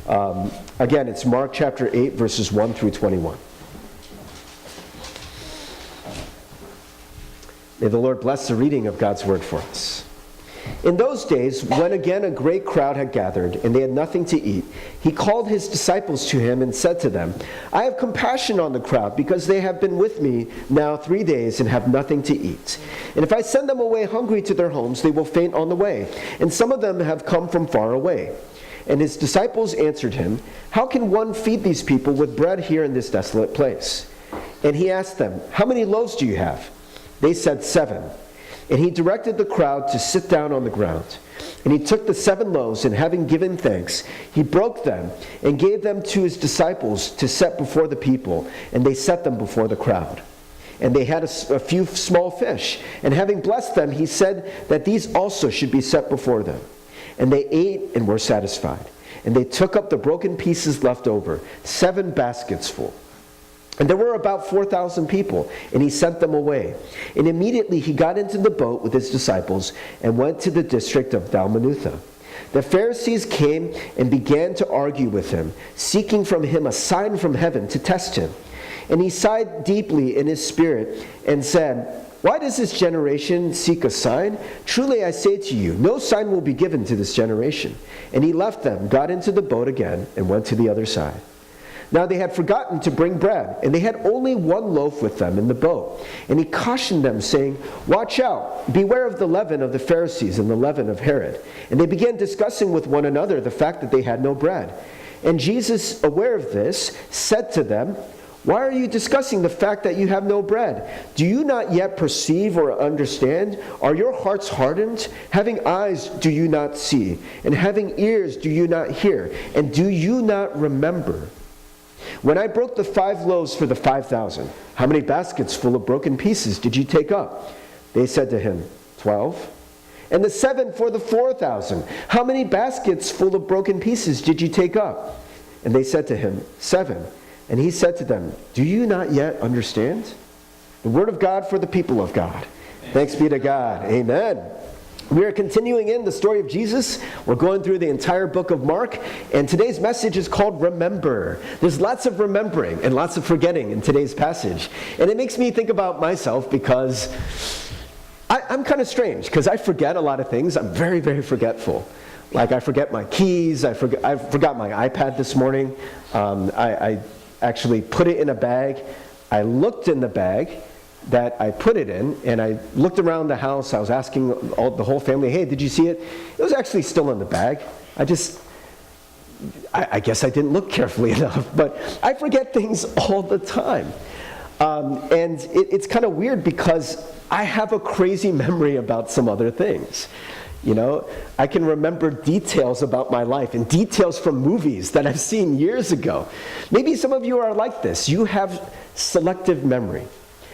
Again, it's Mark chapter 8, verses 1 through 21. May the Lord bless the reading of God's word for us. In those days, when again a great crowd had gathered, and they had nothing to eat, he called his disciples to him and said to them, I have compassion on the crowd, because they have been with me now 3 days and have nothing to eat. And if I send them away hungry to their homes, they will faint on the way, and some of them have come from far away. And his disciples answered him, How can one feed these people with bread here in this desolate place? And he asked them, How many loaves do you have? They said, 7. And he directed the crowd to sit down on the ground. And he took the 7 loaves, and having given thanks, he broke them and gave them to his disciples to set before the people. And they set them before the crowd. And they had a few small fish. And having blessed them, he said that these also should be set before them. And they ate and were satisfied. And they took up the broken pieces left over, 7 baskets full. And there were about 4,000 people, and he sent them away. And immediately he got into the boat with his disciples and went to the district of Dalmanutha. The Pharisees came and began to argue with him, seeking from him a sign from heaven to test him. And he sighed deeply in his spirit and said, Why does this generation seek a sign? Truly I say to you, no sign will be given to this generation. And he left them, got into the boat again, and went to the other side. Now they had forgotten to bring bread, and they had only 1 loaf with them in the boat. And he cautioned them, saying, Watch out, beware of the leaven of the Pharisees and the leaven of Herod. And they began discussing with one another the fact that they had no bread. And Jesus, aware of this, said to them, Why are you discussing the fact that you have no bread? Do you not yet perceive or understand? Are your hearts hardened? Having eyes, do you not see? And having ears, do you not hear? And do you not remember? When I broke the 5 loaves for the 5,000, how many baskets full of broken pieces did you take up? They said to him, 12. And the 7 for the 4,000, how many baskets full of broken pieces did you take up? And they said to him, 7. And he said to them, Do you not yet understand? The word of God for the people of God. Thanks be to God. Amen. We are continuing in the story of Jesus. We're going through the entire book of Mark, and today's message is called Remember. There's lots of remembering and lots of forgetting in today's passage. And it makes me think about myself because I'm kind of strange, because I forget a lot of things. I'm very, very forgetful. Like I forget my keys. I forgot my iPad this morning. I actually put it in a bag. I looked in the bag that I put it in, and I looked around the house. I was asking the whole family, hey, did you see it? It was actually still in the bag. I guess I didn't look carefully enough, but I forget things all the time. And it's kind of weird because I have a crazy memory about some other things. You know, I can remember details about my life and details from movies that I've seen years ago. Maybe some of you are like this. You have selective memory.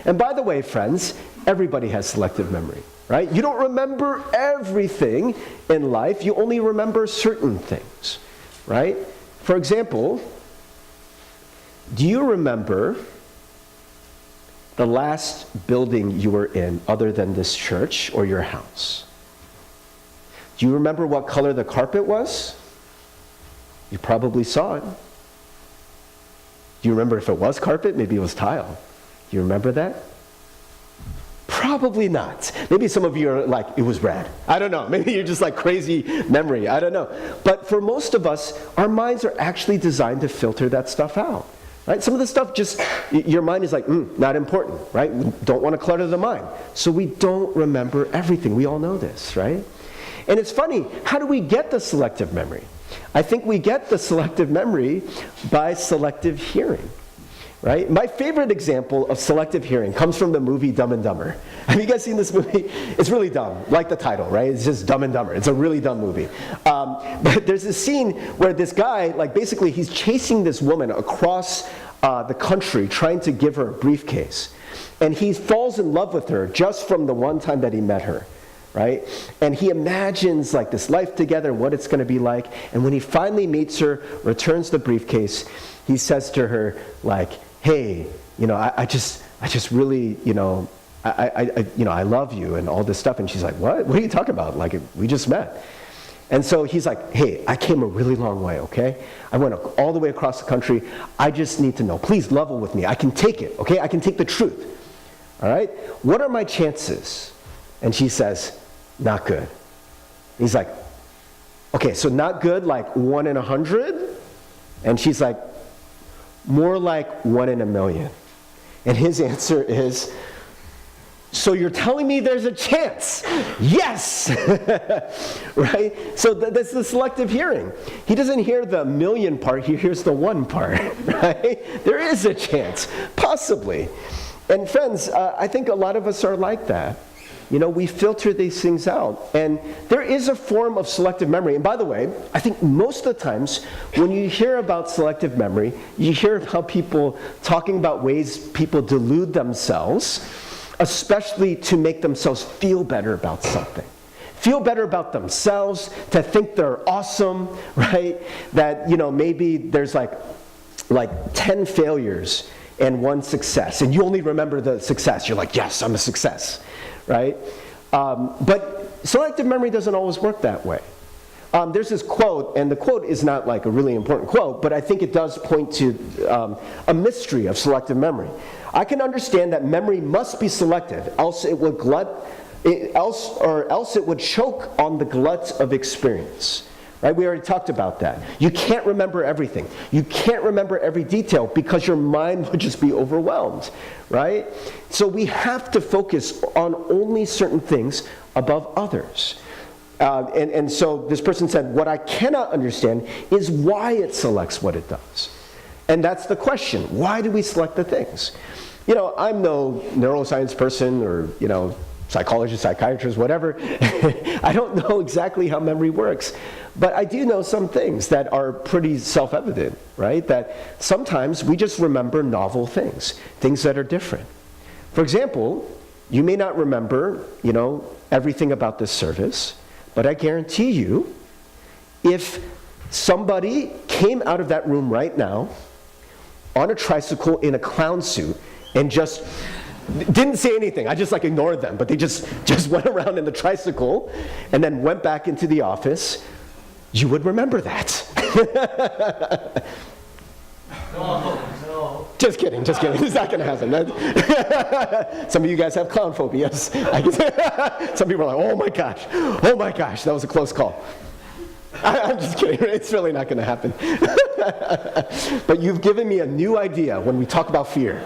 And by the way, friends, everybody has selective memory, right? You don't remember everything in life. You only remember certain things, right? For example, do you remember the last building you were in other than this church or your house? Do you remember what color the carpet was? You probably saw it. Do you remember if it was carpet? Maybe it was tile. Do you remember that? Probably not. Maybe some of you are like, it was red. I don't know. Maybe you're just like crazy memory. I don't know. But for most of us, our minds are actually designed to filter that stuff out. Right? Some of the stuff just, your mind is like, not important, right? We don't want to clutter the mind. So we don't remember everything. We all know this, right? And it's funny, how do we get the selective memory? I think we get the selective memory by selective hearing. Right? My favorite example of selective hearing comes from the movie Dumb and Dumber. Have you guys seen this movie? It's really dumb, like the title, right? It's just Dumb and Dumber. It's a really dumb movie. But there's this scene where this guy, like basically he's chasing this woman across the country trying to give her a briefcase. And he falls in love with her just from the one time that he met her. Right? And he imagines like this life together, what it's going to be like. And when he finally meets her, returns the briefcase, he says to her like, hey, you know, I just really, you know, I love you and all this stuff. And she's like, what? What are you talking about? Like, we just met. And so he's like, hey, I came a really long way, okay? I went all the way across the country. I just need to know. Please level with me. I can take it, okay? I can take the truth. All right? What are my chances? And she says, not good. He's like, okay, so not good, like 1 in 100? And she's like, more like 1 in a million. And his answer is, so you're telling me there's a chance? Yes! Right? So that's the selective hearing. He doesn't hear the million part, he hears the 1 part, right? There is a chance, possibly. And friends, I think a lot of us are like that. You know, we filter these things out. And there is a form of selective memory. And by the way, I think most of the times when you hear about selective memory, you hear about people talking about ways people delude themselves, especially to make themselves feel better about something. Feel better about themselves, to think they're awesome, right? That, you know, maybe there's like 10 failures and 1 success, and you only remember the success. You're like, yes, I'm a success, right? But selective memory doesn't always work that way. There's this quote, and the quote is not like a really important quote, but I think it does point to a mystery of selective memory. I can understand that memory must be selective, else it would else it would choke on the glut of experience. Right? We already talked about that. You can't remember everything. You can't remember every detail because your mind would just be overwhelmed, right? So we have to focus on only certain things above others. And so this person said, what I cannot understand is why it selects what it does. And that's the question. Why do we select the things? You know, I'm no neuroscience person or, you know, psychologist, psychiatrist, whatever. I don't know exactly how memory works. But I do know some things that are pretty self-evident, right? That sometimes we just remember novel things, things that are different. For example, you may not remember, you know, everything about this service, but I guarantee you, if somebody came out of that room right now on a tricycle in a clown suit and just didn't say anything, I just like ignored them, but they just went around in the tricycle and then went back into the office, you would remember that. No. Just kidding. It's not going to happen. Some of you guys have clown phobias. Some people are like, oh my gosh, that was a close call. I'm just kidding. It's really not going to happen. But you've given me a new idea when we talk about fear.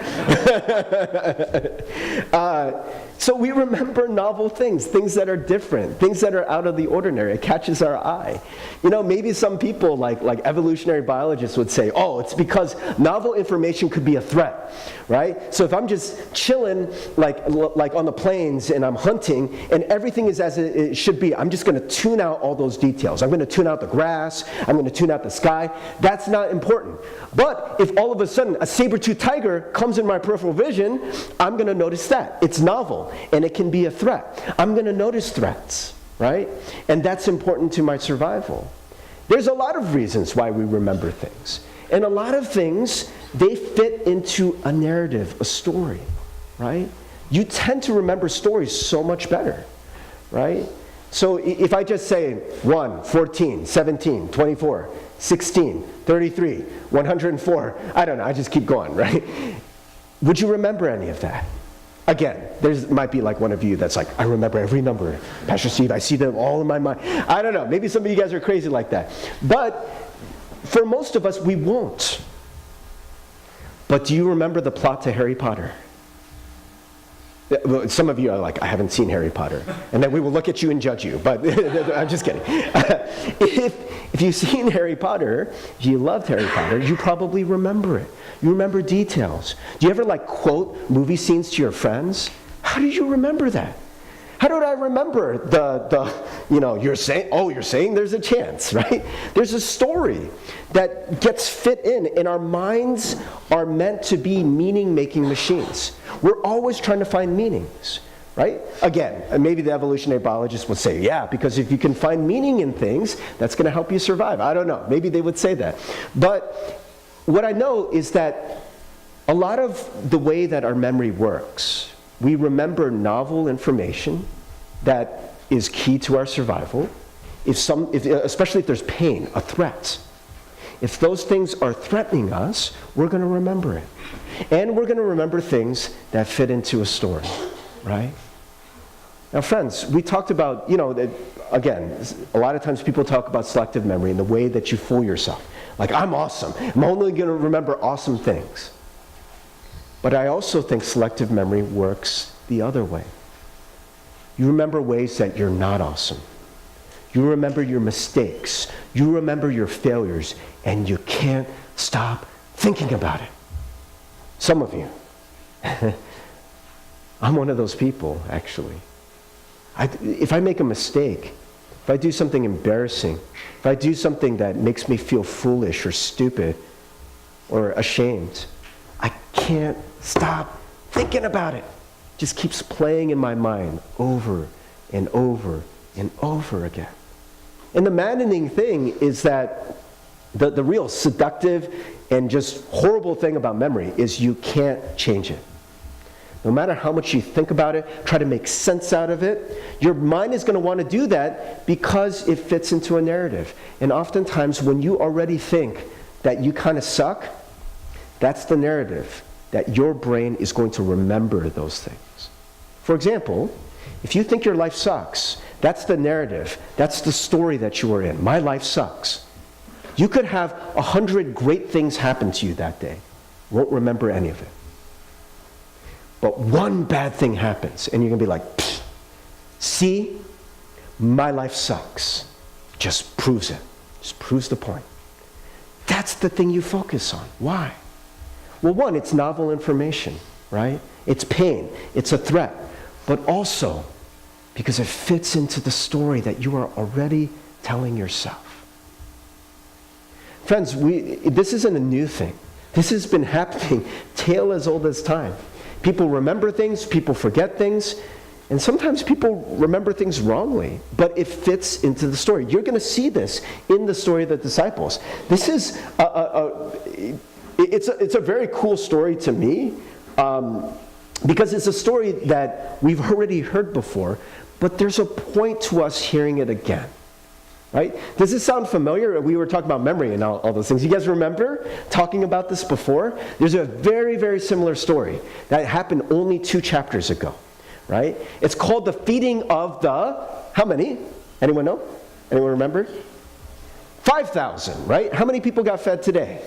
So we remember novel things that are different, things that are out of the ordinary. It catches our eye. You know, maybe some people, like evolutionary biologists would say, oh, it's because novel information could be a threat, right? So if I'm just chilling, like on the plains and I'm hunting, and everything is as it should be, I'm just going to tune out all those details. I'm going to tune out the grass. I'm going to tune out the sky. That's not important. But if all of a sudden a saber-toothed tiger comes in my peripheral vision, I'm going to notice that. It's novel, and it can be a threat. I'm going to notice threats, right? And that's important to my survival. There's a lot of reasons why we remember things. And a lot of things, they fit into a narrative, a story, right? You tend to remember stories so much better, right? So if I just say 1, 14, 17, 24, 16, 33, 104, I don't know, I just keep going, right? Would you remember any of that? Again, there might be like one of you that's like, I remember every number. Pastor Steve, I see them all in my mind. I don't know, maybe some of you guys are crazy like that. But for most of us, we won't. But do you remember the plot to Harry Potter? Well, some of you are like, I haven't seen Harry Potter. And then we will look at you and judge you. But I'm just kidding. If you've seen Harry Potter, if you loved Harry Potter, you probably remember it. You remember details. Do you ever like quote movie scenes to your friends? How did you remember that? How did I remember you're saying there's a chance, right? There's a story that gets fit in, and our minds are meant to be meaning-making machines. We're always trying to find meanings, right? Again, and maybe the evolutionary biologist would say, yeah, because if you can find meaning in things, that's going to help you survive. I don't know. Maybe they would say that. But what I know is that a lot of the way that our memory works, we remember novel information that is key to our survival. especially if there's pain, a threat. If those things are threatening us, we're going to remember it. And we're going to remember things that fit into a story, right? Now, friends, we talked about, that, again, a lot of times people talk about selective memory and the way that you fool yourself. Like, I'm awesome. I'm only going to remember awesome things. But I also think selective memory works the other way. You remember ways that you're not awesome. You remember your mistakes. You remember your failures. And you can't stop thinking about it. Some of you. I'm one of those people, actually. If I make a mistake, if I do something embarrassing, if I do something that makes me feel foolish or stupid or ashamed, I can't stop thinking about it. It just keeps playing in my mind over and over and over again. And the maddening thing is that the real seductive and just horrible thing about memory is you can't change it. No matter how much you think about it, try to make sense out of it, your mind is going to want to do that because it fits into a narrative. And oftentimes when you already think that you kind of suck, that's the narrative, that your brain is going to remember those things. For example, if you think your life sucks, that's the narrative, that's the story that you are in. My life sucks. You could have 100 great things happen to you that day. Won't remember any of it. But one bad thing happens, and you're going to be like, see, my life sucks. Just proves it. Just proves the point. That's the thing you focus on. Why? Well, one, it's novel information, right? It's pain. It's a threat. But also, because it fits into the story that you are already telling yourself. Friends, this isn't a new thing. This has been happening tale as old as time. People remember things, people forget things, and sometimes people remember things wrongly, but it fits into the story. You're going to see this in the story of the disciples. This is it's a very cool story to me, because it's a story that we've already heard before, but there's a point to us hearing it again. Right? Does this sound familiar? We were talking about memory and all those things. You guys remember talking about this before? There's a very, very similar story that happened only 2 chapters ago. Right? It's called the feeding of the, how many? Anyone know? Anyone remember? 5,000, right? How many people got fed today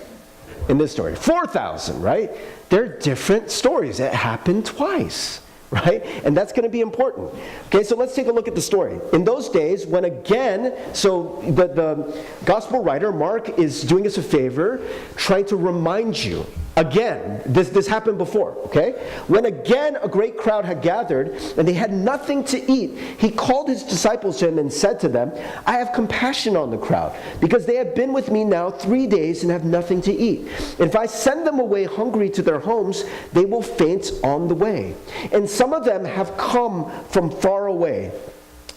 in this story? 4,000, right? They're different stories. It happened twice. Right? And that's going to be important. Okay, so let's take a look at the story. In those days, when again, so the gospel writer, Mark, is doing us a favor, trying to remind you, again, this happened before, okay? When again a great crowd had gathered, and they had nothing to eat, he called his disciples to him and said to them, I have compassion on the crowd, because they have been with me now 3 days and have nothing to eat. And if I send them away hungry to their homes, they will faint on the way. And some of them have come from far away.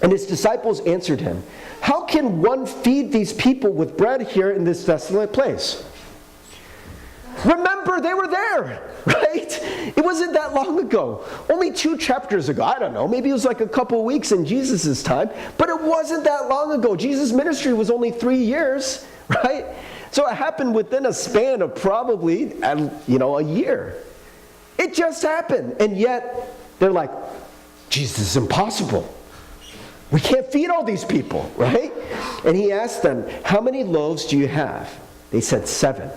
And his disciples answered him, how can one feed these people with bread here in this desolate place? Remember, they were there, right? It wasn't that long ago. Only 2 chapters ago. I don't know. Maybe it was like a couple weeks in Jesus' time. But it wasn't that long ago. Jesus' ministry was only 3 years, right? So it happened within a span of probably, a year. It just happened. And yet, they're like, Jesus, is impossible. We can't feed all these people, right? And he asked them, how many loaves do you have? They said 7.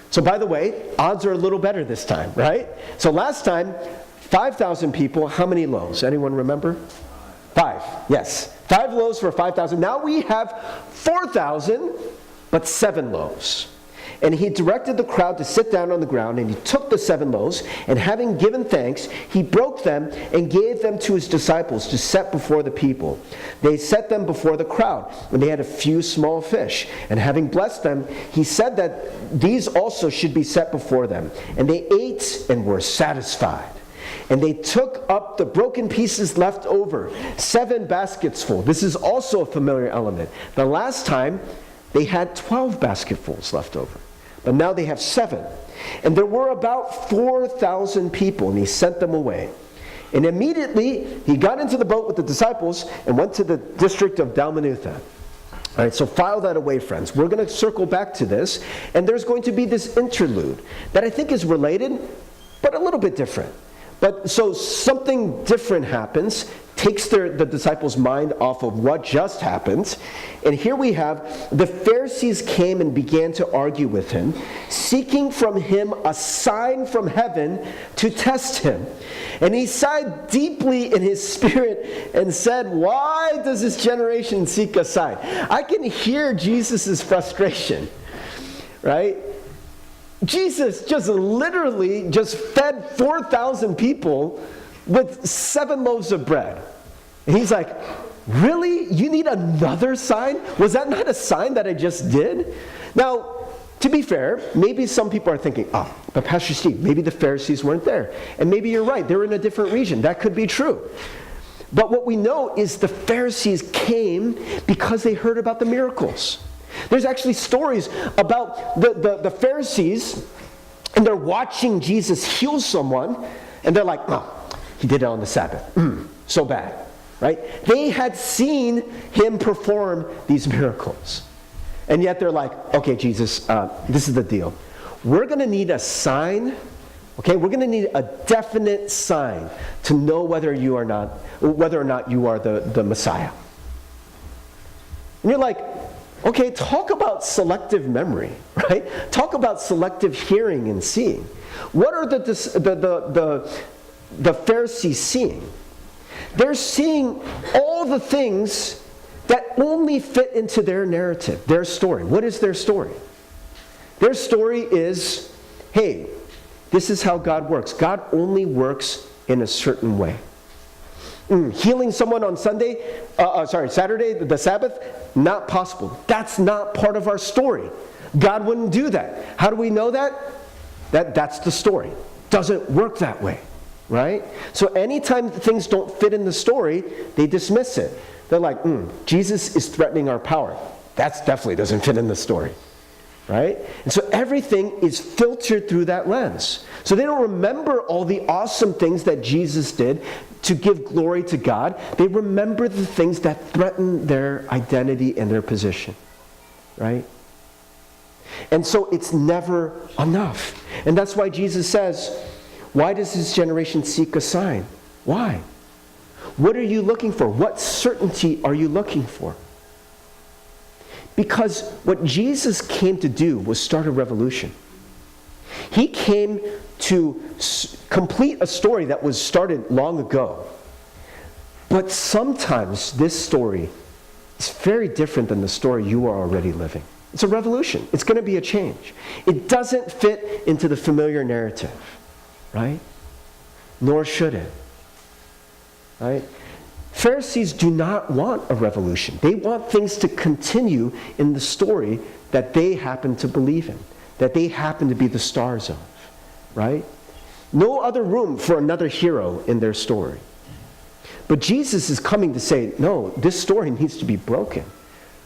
So by the way, odds are a little better this time, right? So last time, 5,000 people, how many loaves? Anyone remember? 5, yes. 5 loaves for 5,000. Now we have 4,000, but 7 loaves. And he directed the crowd to sit down on the ground, and he took the 7 loaves, and having given thanks, he broke them and gave them to his disciples to set before the people. They set them before the crowd, and they had a few small fish. And having blessed them, he said that these also should be set before them. And they ate and were satisfied. And they took up the broken pieces left over, 7 baskets full. This is also a familiar element. The last time, they had 12 basketfuls left over. But now they have 7. And there were about 4,000 people, and he sent them away. And immediately he got into the boat with the disciples and went to the district of Dalmanutha. All right, so file that away, friends. We're going to circle back to this, and there's going to be this interlude that I think is related, but a little bit different. But so something different happens, takes the disciples' mind off of what just happened. And here we have, the Pharisees came and began to argue with him, seeking from him a sign from heaven to test him. And he sighed deeply in his spirit and said, "Why does this generation seek a sign?" I can hear Jesus' frustration, right? Jesus just literally just fed 4,000 people with 7 loaves of bread. And he's like, really? You need another sign? Was that not a sign that I just did? Now, to be fair, maybe some people are thinking, but Pastor Steve, maybe the Pharisees weren't there. And maybe you're right, they're in a different region. That could be true. But what we know is the Pharisees came because they heard about the miracles. There's actually stories about the Pharisees, and they're watching Jesus heal someone, and they're like, he did it on the Sabbath. So bad, right? They had seen him perform these miracles. And yet they're like, okay, Jesus, this is the deal. We're going to need a sign, okay? We're going to need a definite sign to know whether or not you are the Messiah. And you're like, okay, talk about selective memory, right? Talk about selective hearing and seeing. What are the Pharisees seeing? They're seeing all the things that only fit into their narrative, their story. What is their story? Their story is, hey, this is how God works. God only works in a certain way. Healing someone on Saturday, the Sabbath, not possible. That's not part of our story. God wouldn't do that. How do we know that? That's the story. Doesn't work that way, right? So anytime things don't fit in the story, they dismiss it. They're like, Jesus is threatening our power. That definitely doesn't fit in the story, right? And so everything is filtered through that lens. So they don't remember all the awesome things that Jesus did to give glory to God. They remember the things that threaten their identity and their position, right? And so it's never enough. And that's why Jesus says, why does this generation seek a sign? Why? What are you looking for? What certainty are you looking for? Because what Jesus came to do was start a revolution. He came to complete a story that was started long ago. But sometimes this story is very different than the story you are already living. It's a revolution. It's going to be a change. It doesn't fit into the familiar narrative, right? Nor should it, right? Pharisees do not want a revolution. They want things to continue in the story that they happen to believe in, that they happen to be the stars of, right? No other room for another hero in their story. But Jesus is coming to say, no, this story needs to be broken.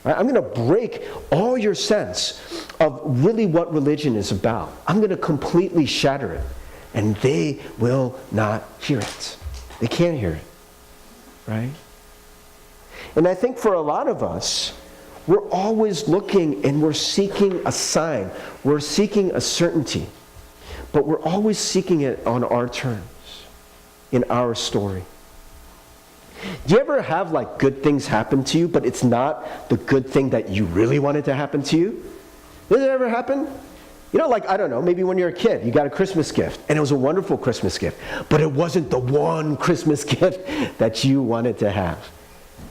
Right? I'm going to break all your sense of really what religion is about. I'm going to completely shatter it. And they will not hear it. They can't hear it. Right? And I think for a lot of us, we're always looking and we're seeking a sign. We're seeking a certainty. But we're always seeking it on our terms, in our story. Do you ever have like good things happen to you, but it's not the good thing that you really wanted to happen to you? Does it ever happen? You know, like, I don't know, maybe when you're a kid, you got a Christmas gift, and it was a wonderful Christmas gift, but it wasn't the one Christmas gift that you wanted to have.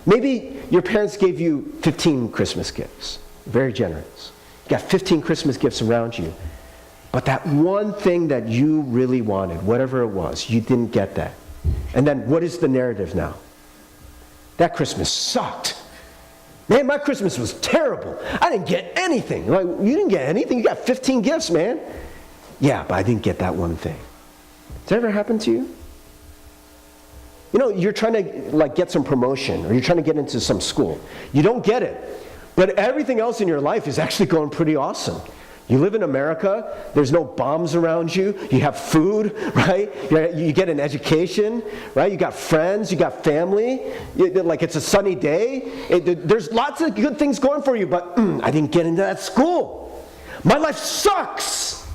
Maybe your parents gave you 15 Christmas gifts, very generous. You got 15 Christmas gifts around you, but that one thing that you really wanted, whatever it was, you didn't get that. And then what is the narrative now? That Christmas sucked. Man, my Christmas was terrible. I didn't get anything. Like, you didn't get anything? You got 15 gifts, man. Yeah, but I didn't get that one thing. Does that ever happen to you? You know, you're trying to like get some promotion, or you're trying to get into some school. You don't get it. But everything else in your life is actually going pretty awesome. You live in America, there's no bombs around you, you have food, right? You get an education, right? You got friends, you got family, like it's a sunny day. There's lots of good things going for you, but I didn't get into that school. My life sucks.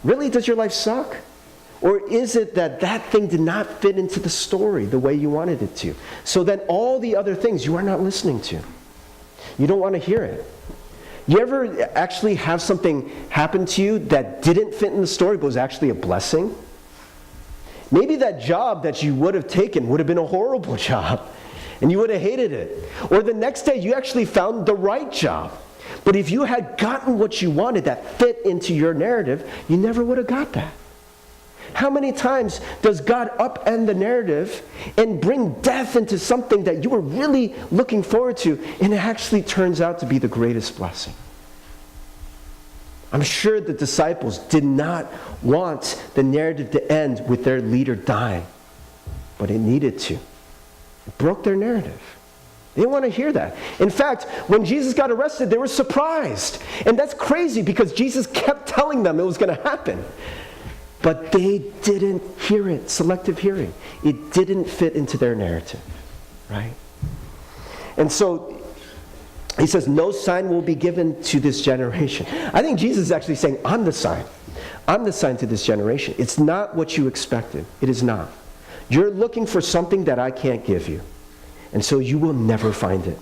Really, does your life suck? Or is it that that thing did not fit into the story the way you wanted it to? So then all the other things you are not listening to. You don't want to hear it. You ever actually have something happen to you that didn't fit in the story but was actually a blessing? Maybe that job that you would have taken would have been a horrible job and you would have hated it. Or the next day you actually found the right job. But if you had gotten what you wanted that fit into your narrative, you never would have got that. How many times does God upend the narrative and bring death into something that you were really looking forward to, and it actually turns out to be the greatest blessing? I'm sure the disciples did not want the narrative to end with their leader dying, but it needed to. It broke their narrative. They didn't want to hear that. In fact, when Jesus got arrested, they were surprised. And that's crazy because Jesus kept telling them it was going to happen. But they didn't hear it. Selective hearing. It didn't fit into their narrative, right? And so he says, no sign will be given to this generation. I think Jesus is actually saying, I'm the sign. I'm the sign to this generation. It's not what you expected. It is not. You're looking for something that I can't give you. And so you will never find it.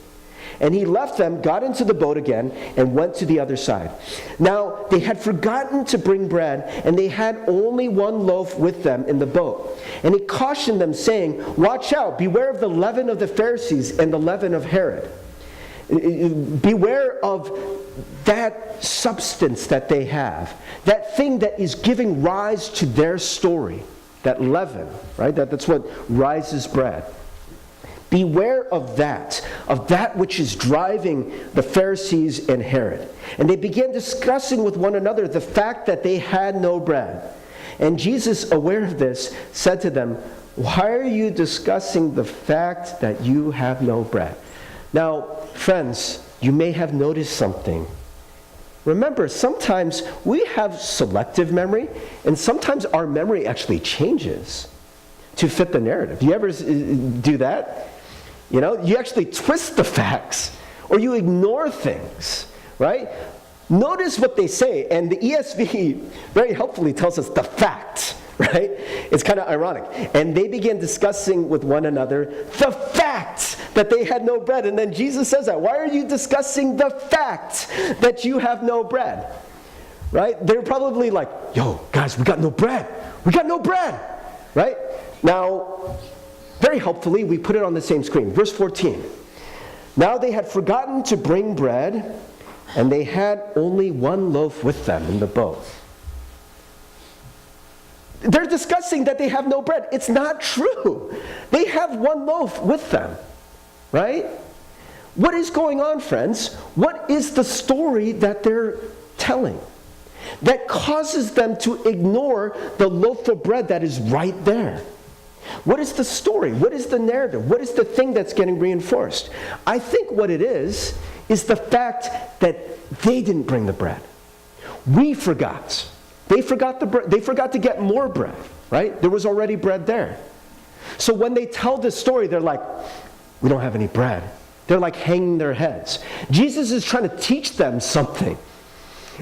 And he left them, got into the boat again, and went to the other side. Now, they had forgotten to bring bread, and they had only one loaf with them in the boat. And he cautioned them, saying, watch out, beware of the leaven of the Pharisees and the leaven of Herod. Beware of that substance that they have, that thing that is giving rise to their story, that leaven, right? That's what rises bread. Beware of that which is driving the Pharisees and Herod. And they began discussing with one another the fact that they had no bread. And Jesus, aware of this, said to them, why are you discussing the fact that you have no bread? Now, friends, you may have noticed something. Remember, sometimes we have selective memory, and sometimes our memory actually changes to fit the narrative. Do you ever do that? You know, you actually twist the facts, or you ignore things, right? Notice what they say, and the ESV very helpfully tells us the fact, right? It's kind of ironic. And they began discussing with one another the fact that they had no bread. And then Jesus says that. Why are you discussing the fact that you have no bread? Right? They're probably like, yo, guys, we got no bread. We got no bread. Right? Now, very helpfully, we put it on the same screen. Verse 14. Now they had forgotten to bring bread, and they had only one loaf with them in the boat. They're discussing that they have no bread. It's not true. They have one loaf with them, right? What is going on, friends? What is the story that they're telling that causes them to ignore the loaf of bread that is right there? What is the story? What is the narrative? What is the thing that's getting reinforced? I think what it is the fact that they didn't bring the bread. We forgot. They forgot the bread. They forgot to get more bread, right? There was already bread there. So when they tell this story, they're like, we don't have any bread. They're like hanging their heads. Jesus is trying to teach them something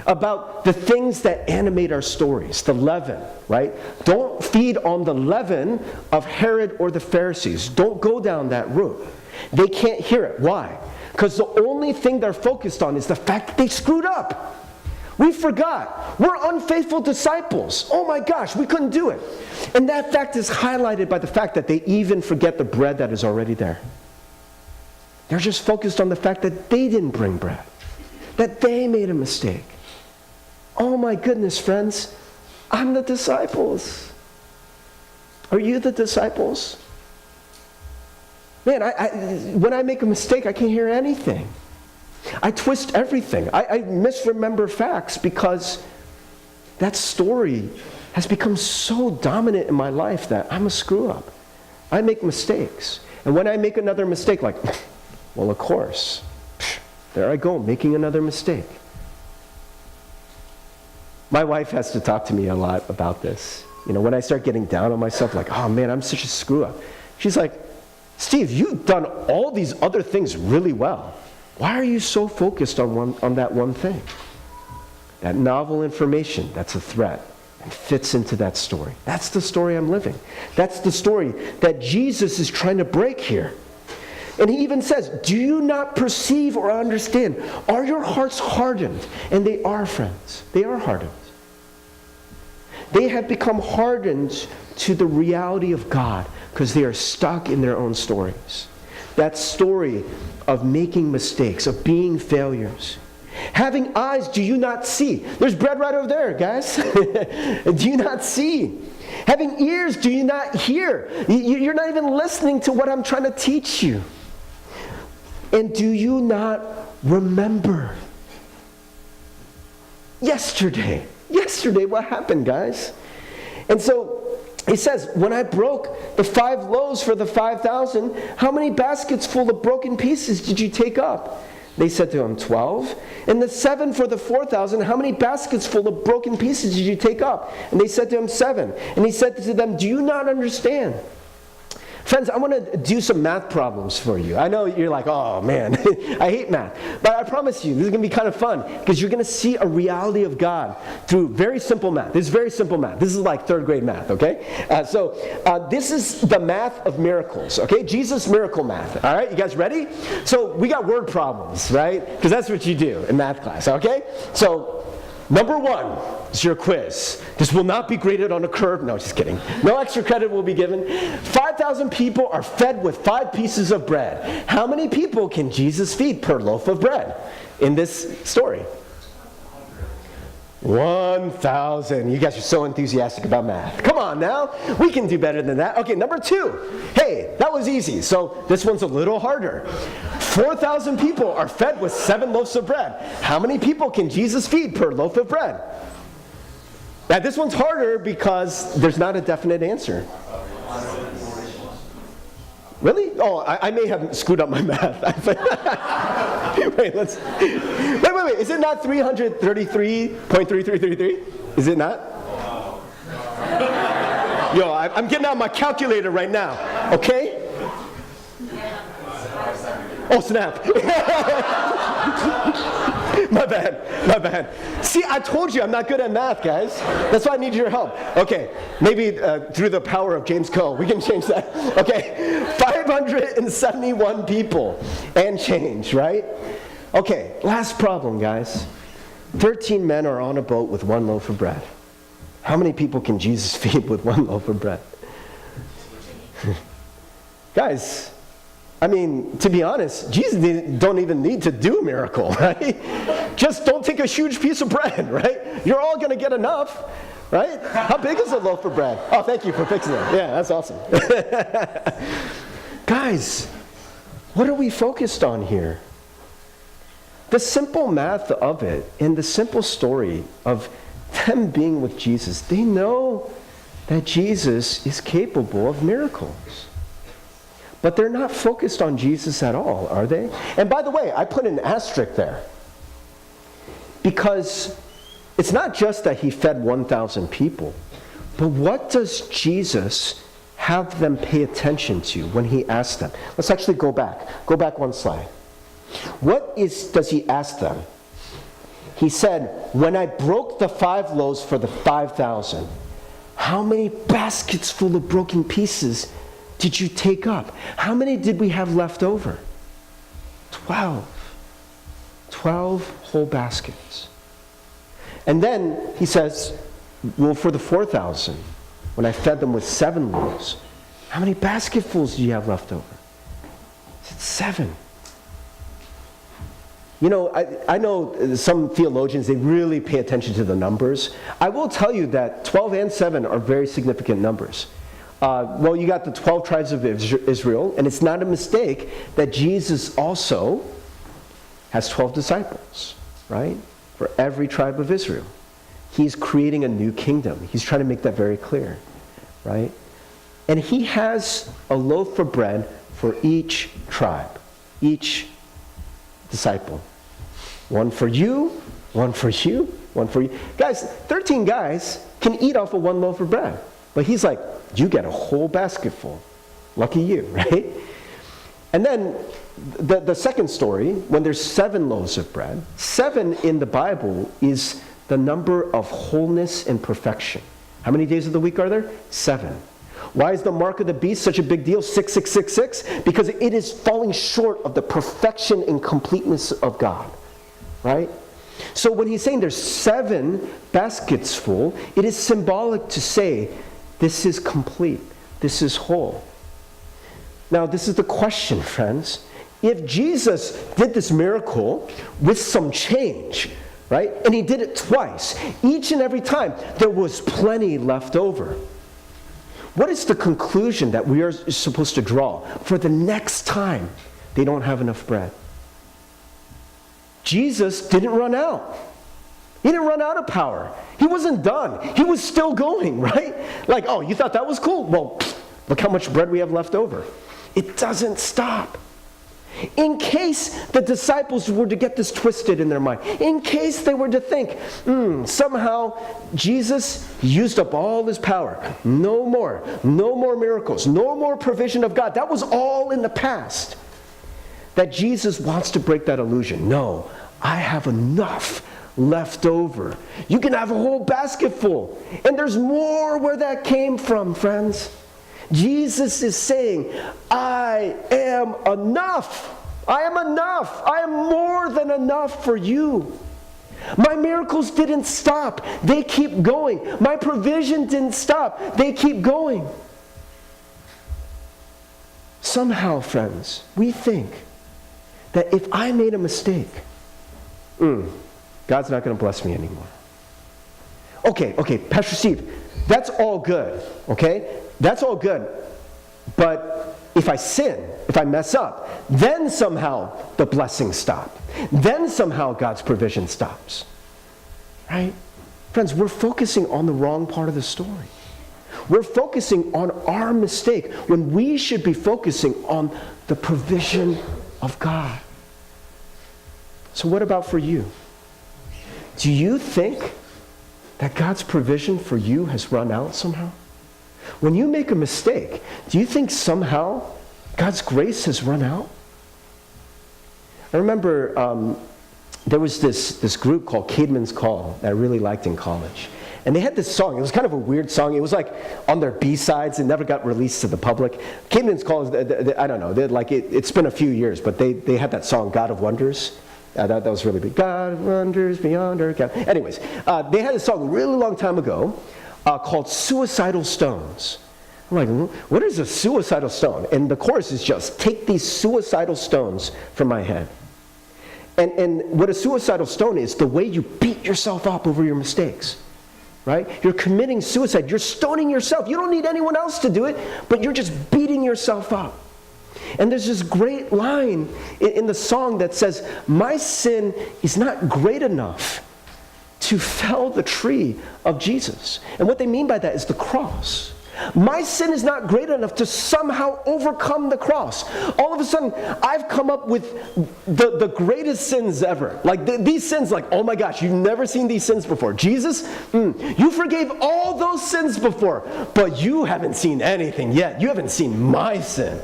about the things that animate our stories, the leaven, right? Don't feed on the leaven of Herod or the Pharisees. Don't go down that route. They can't hear it. Why? Because the only thing they're focused on is the fact that they screwed up. We forgot. We're unfaithful disciples. Oh my gosh, we couldn't do it. And that fact is highlighted by the fact that they even forget the bread that is already there. They're just focused on the fact that they didn't bring bread, that they made a mistake. Oh my goodness, friends, I'm the disciples. Are you the disciples? Man, when I make a mistake, I can't hear anything. I twist everything. I misremember facts because that story has become so dominant in my life that I'm a screw up. I make mistakes. And when I make another mistake, like, well, of course, there I go, making another mistake. My wife has to talk to me a lot about this. When I start getting down on myself, like, oh man, I'm such a screw up. She's like, Steve, you've done all these other things really well. Why are you so focused on that one thing? That novel information, that's a threat and fits into that story. That's the story I'm living. That's the story that Jesus is trying to break here. And he even says, do you not perceive or understand? Are your hearts hardened? And they are, friends. They are hardened. They have become hardened to the reality of God because they are stuck in their own stories. That story of making mistakes, of being failures. Having eyes, do you not see? There's bread right over there, guys. Do you not see? Having ears, do you not hear? You're not even listening to what I'm trying to teach you. And do you not remember? Yesterday, what happened, guys? And so he says, when I broke the 5 loaves for the 5,000, how many baskets full of broken pieces did you take up? They said to him, 12. And the 7 for the 4,000, how many baskets full of broken pieces did you take up? And they said to him, 7. And he said to them, do you not understand? Friends, I want to do some math problems for you. I know you're like, oh man, I hate math. But I promise you, this is going to be kind of fun because you're going to see a reality of God through very simple math. This is very simple math. This is like 3rd grade math, okay? This is the math of miracles, okay? Jesus miracle math, all right? You guys ready? So we got word problems, right? Because that's what you do in math class, okay? So number 1 is your quiz. This will not be graded on a curve. No, just kidding. No extra credit will be given. 5,000 people are fed with 5 pieces of bread. How many people can Jesus feed per loaf of bread in this story? 1,000. You guys are so enthusiastic about math. Come on now. We can do better than that. Okay, number 2. Hey, that was easy. So this one's a little harder. 4,000 people are fed with 7 loaves of bread. How many people can Jesus feed per loaf of bread? Now this one's harder because there's not a definite answer. Really? Oh, I may have screwed up my math. Wait. Is it not 333.3333? Is it not? Yo, I'm getting out my calculator right now. Okay? Oh, snap. My bad. See, I told you I'm not good at math, guys. That's why I need your help. Okay, maybe through the power of James Coe, we can change that. Okay, 571 people and change, right? Okay, last problem, guys. 13 men are on a boat with 1 loaf of bread. How many people can Jesus feed with 1 loaf of bread? Guys, I mean, to be honest, Jesus don't even need to do a miracle, right? Just don't take a huge piece of bread, right? You're all going to get enough, right? How big is a loaf of bread? Oh, thank you for fixing it. Yeah, that's awesome. Guys, what are we focused on here? The simple math of it and the simple story of them being with Jesus, they know that Jesus is capable of miracles. But they're not focused on Jesus at all, are they? And by the way, I put an asterisk there. Because it's not just that he fed 1,000 people, but what does Jesus have them pay attention to when he asked them? Let's actually go back. Go back 1 slide. Does he ask them? He said, when I broke the 5 loaves for the 5,000, how many baskets full of broken pieces did you take up? How many did we have left over? 12. 12 whole baskets. And then he says, well, for the 4,000, when I fed them with 7 loaves, how many basketfuls do you have left over? He said, 7. You know, I know some theologians, they really pay attention to the numbers. I will tell you that 12 and 7 are very significant numbers. Well, you got the 12 tribes of Israel, and it's not a mistake that Jesus also has 12 disciples, right? For every tribe of Israel. He's creating a new kingdom. He's trying to make that very clear, right? And he has a loaf of bread for each tribe, each disciple. 1 for you, 1 for you, one for you. Guys, 13 guys can eat off of one loaf of bread. But he's like, you get a whole basketful. Lucky you, right? And then the second story, when there's 7 loaves of bread, 7 in the Bible is the number of wholeness and perfection. How many days of the week are there? 7. Why is the mark of the beast such a big deal? 666? Because it is falling short of the perfection and completeness of God, right? So when he's saying there's 7 baskets full, it is symbolic to say this is complete, this is whole. Now this is the question, friends. If Jesus did this miracle with some change, right, and he did it twice, each and every time there was plenty left over, what is the conclusion that we are supposed to draw for the next time they don't have enough bread? Jesus didn't run out. He didn't run out of power. He wasn't done. He was still going, right? Like, oh, you thought that was cool? Well, look how much bread we have left over. It doesn't stop. In case the disciples were to get this twisted in their mind, in case they were to think, somehow Jesus used up all his power. No more miracles, no more provision of God. That was all in the past. That Jesus wants to break that illusion. No, I have enough left over. You can have a whole basket full. And there's more where that came from, friends. Jesus is saying, I am enough. I am enough. I am more than enough for you. My miracles didn't stop. They keep going. My provision didn't stop. They keep going. Somehow, friends, we think that if I made a mistake, God's not going to bless me anymore. Okay, Pastor Steve, that's all good, okay? That's all good. But if I sin, if I mess up, then somehow the blessings stop. Then somehow God's provision stops. Right? Friends, we're focusing on the wrong part of the story. We're focusing on our mistake when we should be focusing on the provision of God. So what about for you? Do you think that God's provision for you has run out somehow? When you make a mistake, do you think somehow God's grace has run out? I remember there was this group called Caedmon's Call that I really liked in college. And they had this song. It was kind of a weird song. It was like on their B-sides. It never got released to the public. Caedmon's Call, I don't know. It's been a few years, but they had that song, God of Wonders. That was really big. God of Wonders beyond our count. Anyways, they had a song a really long time ago called Suicidal Stones. I'm like, what is a suicidal stone? And the chorus is just, take these suicidal stones from my head. And what a suicidal stone is, the way you beat yourself up over your mistakes. Right? You're committing suicide. You're stoning yourself. You don't need anyone else to do it, but you're just beating yourself up. And there's this great line in the song that says, my sin is not great enough to fell the tree of Jesus. And what they mean by that is the cross. My sin is not great enough to somehow overcome the cross. All of a sudden, I've come up with the greatest sins ever. Like these sins, like, oh my gosh, you've never seen these sins before. Jesus, you forgave all those sins before, but you haven't seen anything yet. You haven't seen my sin.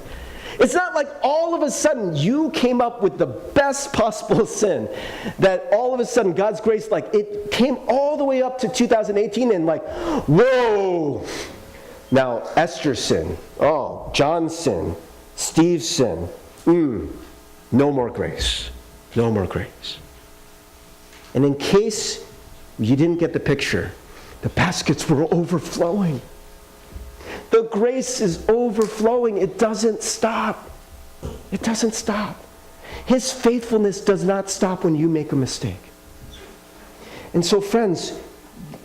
It's not like all of a sudden you came up with the best possible sin, that all of a sudden God's grace, like it came all the way up to 2018 and like, whoa. Now, Esther's sin, John's sin, Steve's sin, no more grace, no more grace. And in case you didn't get the picture, the baskets were overflowing. The grace is overflowing. It doesn't stop. It doesn't stop. His faithfulness does not stop when you make a mistake. And so, friends,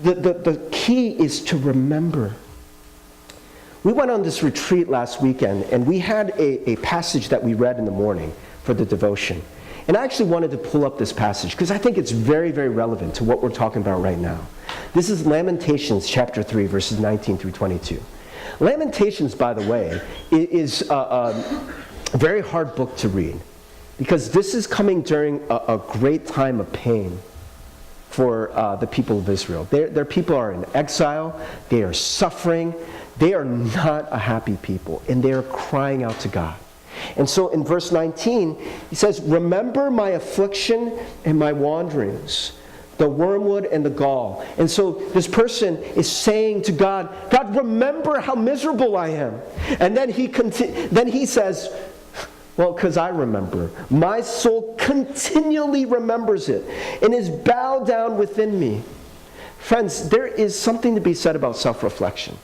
the key is to remember. We went on this retreat last weekend, and we had a passage that we read in the morning for the devotion. And I actually wanted to pull up this passage because I think it's very, very relevant to what we're talking about right now. This is Lamentations chapter 3, verses 19 through 22. Lamentations, by the way, is a very hard book to read because this is coming during a great time of pain. for the people of Israel. Their people are in exile. They are suffering. They are not a happy people, and they are crying out to God. And so in verse 19, he says, remember my affliction and my wanderings, the wormwood and the gall. And so this person is saying to God, God, remember how miserable I am. And then he says, well, because I remember. My soul continually remembers it and is bowed down within me. Friends, there is something to be said about self-reflection.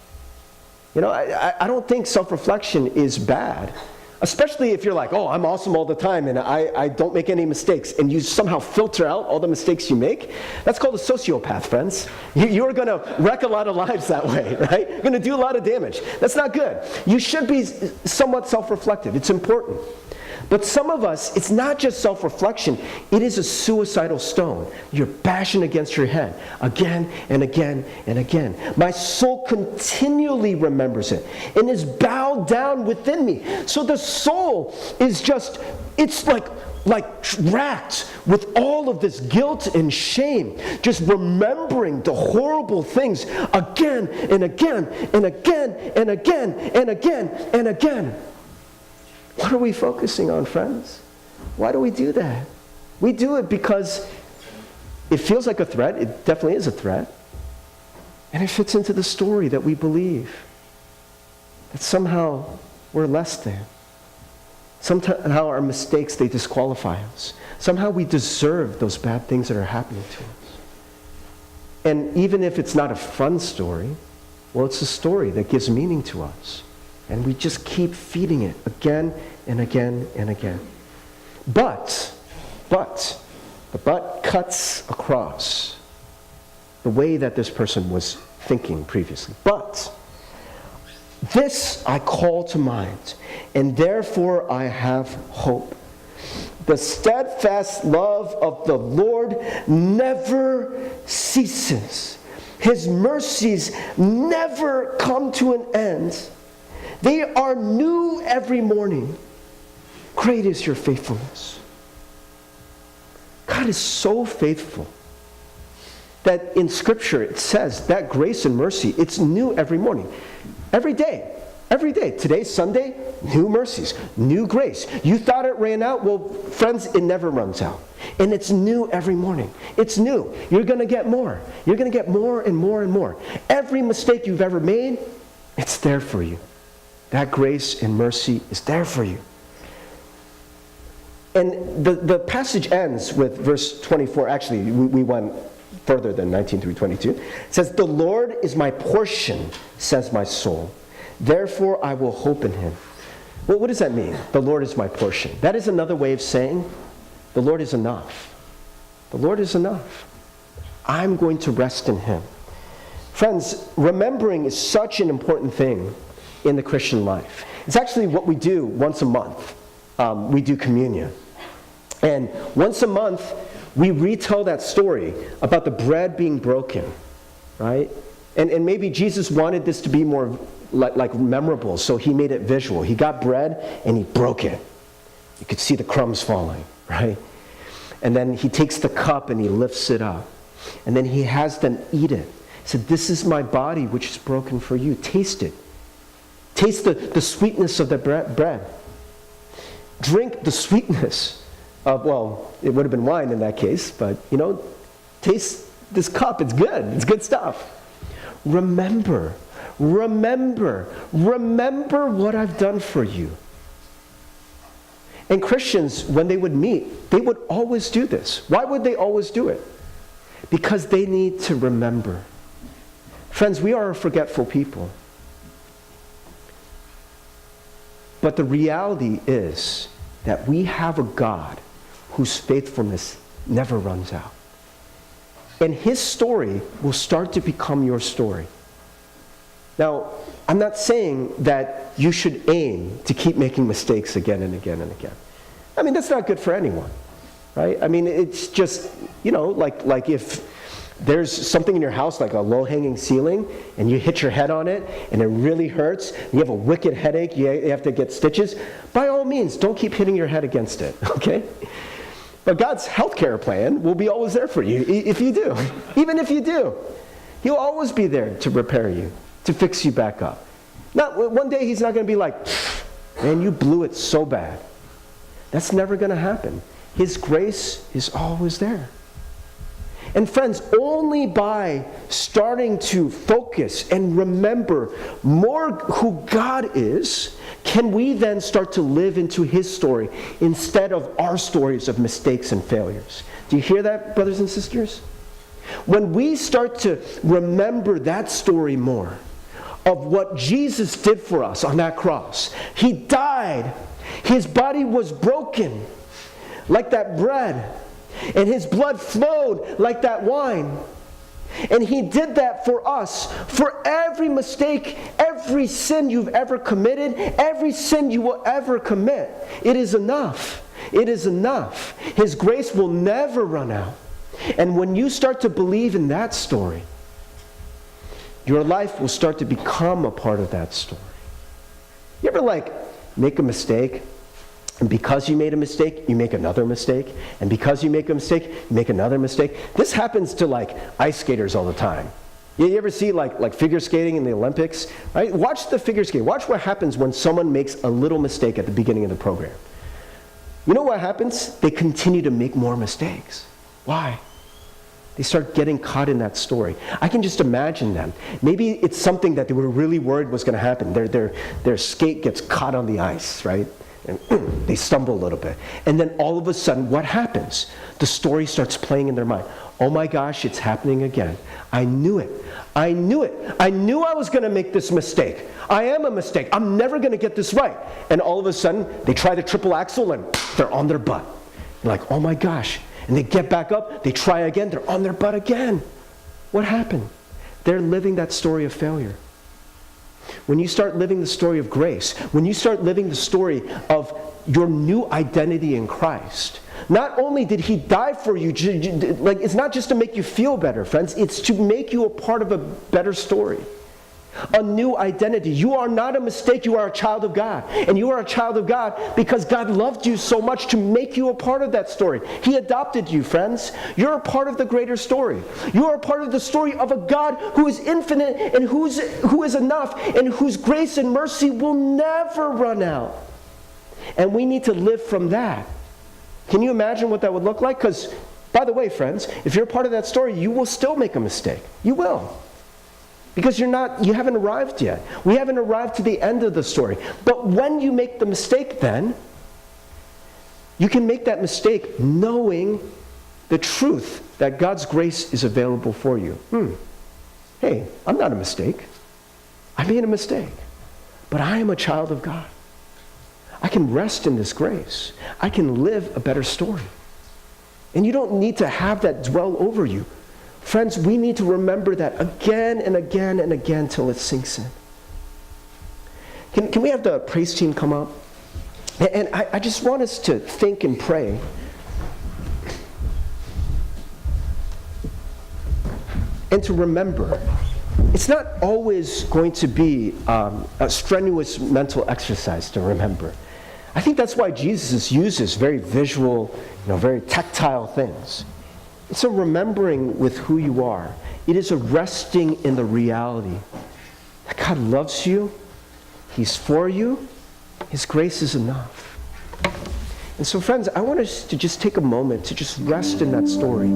You know, I don't think self-reflection is bad. Especially if you're like, oh, I'm awesome all the time and I don't make any mistakes, and you somehow filter out all the mistakes you make. That's called a sociopath, friends. You're going to wreck a lot of lives that way, right? You're going to do a lot of damage. That's not good. You should be somewhat self-reflective. It's important. But some of us, it's not just self-reflection. It is a suicidal stone. You're bashing against your head again and again and again. My soul continually remembers it and is bowed down within me. So the soul is just, it's like racked with all of this guilt and shame, just remembering the horrible things again and again and again and again and again and again. What are we focusing on, friends? Why do we do that? We do it because it feels like a threat. It definitely is a threat. And it fits into the story that we believe. That somehow we're less than. Somehow our mistakes, they disqualify us. Somehow we deserve those bad things that are happening to us. And even if it's not a fun story, well, it's a story that gives meaning to us. And we just keep feeding it again and again and again. But, the but cuts across the way that this person was thinking previously. But, this I call to mind, and therefore I have hope. The steadfast love of the Lord never ceases. His mercies never come to an end. They are new every morning. Great is your faithfulness. God is so faithful that in Scripture it says that grace and mercy, it's new every morning. Every day. Every day. Today's Sunday, new mercies, new grace. You thought it ran out? Well, friends, it never runs out. And it's new every morning. It's new. You're going to get more. You're going to get more and more and more. Every mistake you've ever made, it's there for you. That grace and mercy is there for you. And the passage ends with verse 24. Actually, we went further than 19 through 22. It says, the Lord is my portion, says my soul. Therefore I will hope in him. Well, what does that mean? The Lord is my portion. That is another way of saying the Lord is enough. The Lord is enough. I'm going to rest in him. Friends, remembering is such an important thing in the Christian life. It's actually what we do once a month. We do communion. And once a month, we retell that story about the bread being broken, right? And maybe Jesus wanted this to be more like memorable, so he made it visual. He got bread and he broke it. You could see the crumbs falling, right? And then he takes the cup and he lifts it up. And then he has them eat it. He said, this is my body which is broken for you. Taste it. Taste the sweetness of the bread. Drink the sweetness of, well, it would have been wine in that case, but, taste this cup. It's good. It's good stuff. Remember what I've done for you. And Christians, when they would meet, they would always do this. Why would they always do it? Because they need to remember. Friends, we are a forgetful people. But the reality is that we have a God whose faithfulness never runs out. And his story will start to become your story. Now, I'm not saying that you should aim to keep making mistakes again and again and again. I mean, that's not good for anyone, right? I mean, it's just, like if there's something in your house, like a low-hanging ceiling, and you hit your head on it, and it really hurts, you have a wicked headache, you have to get stitches, by all means, don't keep hitting your head against it, okay? But God's healthcare plan will be always there for you if you do. Even if you do. He'll always be there to repair you, to fix you back up. Not one day he's not going to be like, man, you blew it so bad. That's never going to happen. His grace is always there. And friends, only by starting to focus and remember more who God is, can we then start to live into his story instead of our stories of mistakes and failures. Do you hear that, brothers and sisters? When we start to remember that story more, of what Jesus did for us on that cross. He died. His body was broken like that bread. And his blood flowed like that wine. And he did that for us. For every mistake, every sin you've ever committed, every sin you will ever commit. It is enough. It is enough. His grace will never run out. And when you start to believe in that story, your life will start to become a part of that story. You ever make a mistake, and because you made a mistake, you make another mistake, and because you make a mistake, you make another mistake? This happens to ice skaters all the time. You ever see like figure skating in the Olympics? Right? Watch the figure skating. Watch what happens when someone makes a little mistake at the beginning of the program. You know what happens? They continue to make more mistakes. Why? They start getting caught in that story. I can just imagine them. Maybe it's something that they were really worried was going to happen. Their skate gets caught on the ice, right? And they stumble a little bit. And then all of a sudden, what happens? The story starts playing in their mind. Oh my gosh, it's happening again. I knew it. I knew it. I knew I was going to make this mistake. I am a mistake. I'm never going to get this right. And all of a sudden, they try the triple axel and they're on their butt. You're like, oh my gosh. And they get back up, they try again, they're on their butt again. What happened? They're living that story of failure. When you start living the story of grace, when you start living the story of your new identity in Christ, not only did he die for you, it's not just to make you feel better, friends, it's to make you a part of a better story. A new identity. You are not a mistake, you are a child of God. And you are a child of God because God loved you so much to make you a part of that story. He adopted you, friends. You're a part of the greater story. You are a part of the story of a God who is infinite and who is enough and whose grace and mercy will never run out. And we need to live from that. Can you imagine what that would look like? Because, by the way, friends, if you're part of that story, you will still make a mistake. You will. Because you haven't arrived yet. We haven't arrived to the end of the story. But when you make the mistake then, you can make that mistake knowing the truth that God's grace is available for you. Hey, I'm not a mistake. I made a mistake. But I am a child of God. I can rest in this grace. I can live a better story. And you don't need to have that dwell over you. Friends, we need to remember that again and again and again till it sinks in. Can we have the praise team come up? And I just want us to think and pray. And to remember, it's not always going to be a strenuous mental exercise to remember. I think that's why Jesus uses very visual, very tactile things. It's a remembering with who you are. It is a resting in the reality that God loves you. He's for you. His grace is enough. And so, friends, I want us to just take a moment to just rest in that story.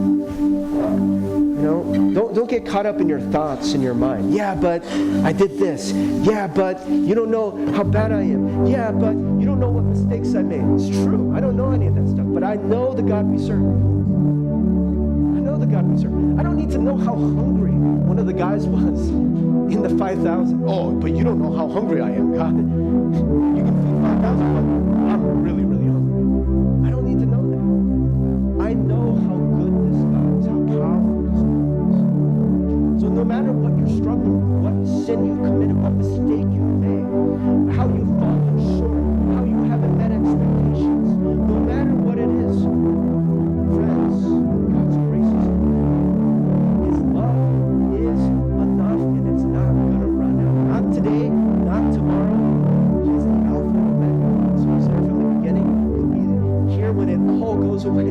Don't get caught up in your thoughts in your mind. Yeah, but I did this. Yeah, but you don't know how bad I am. Yeah, but you don't know what mistakes I made. It's true. I don't know any of that stuff. But I know the God we serve. The God we serve. I don't need to know how hungry one of the guys was in the 5,000. Oh, but you don't know how hungry I am, God. You can feed 5,000, but I'm really, really hungry. I don't need to know that. I know how good this God is, how powerful this God is. So no matter what you're struggling with, what sin you committed, what mistake you made, how you've fallen short, how you haven't met expectations, no matter what it is, friends, God's grace is enough. His love is enough, and it's not going to run out. Not today, not tomorrow. He's the Alpha and Omega. So he's there from the beginning. He'll be here when it all goes away.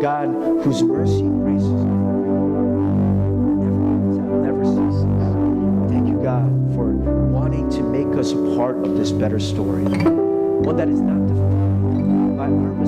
God whose mercy and grace is never ceases. Thank you, God, for wanting to make us a part of this better story. One that is not defined by our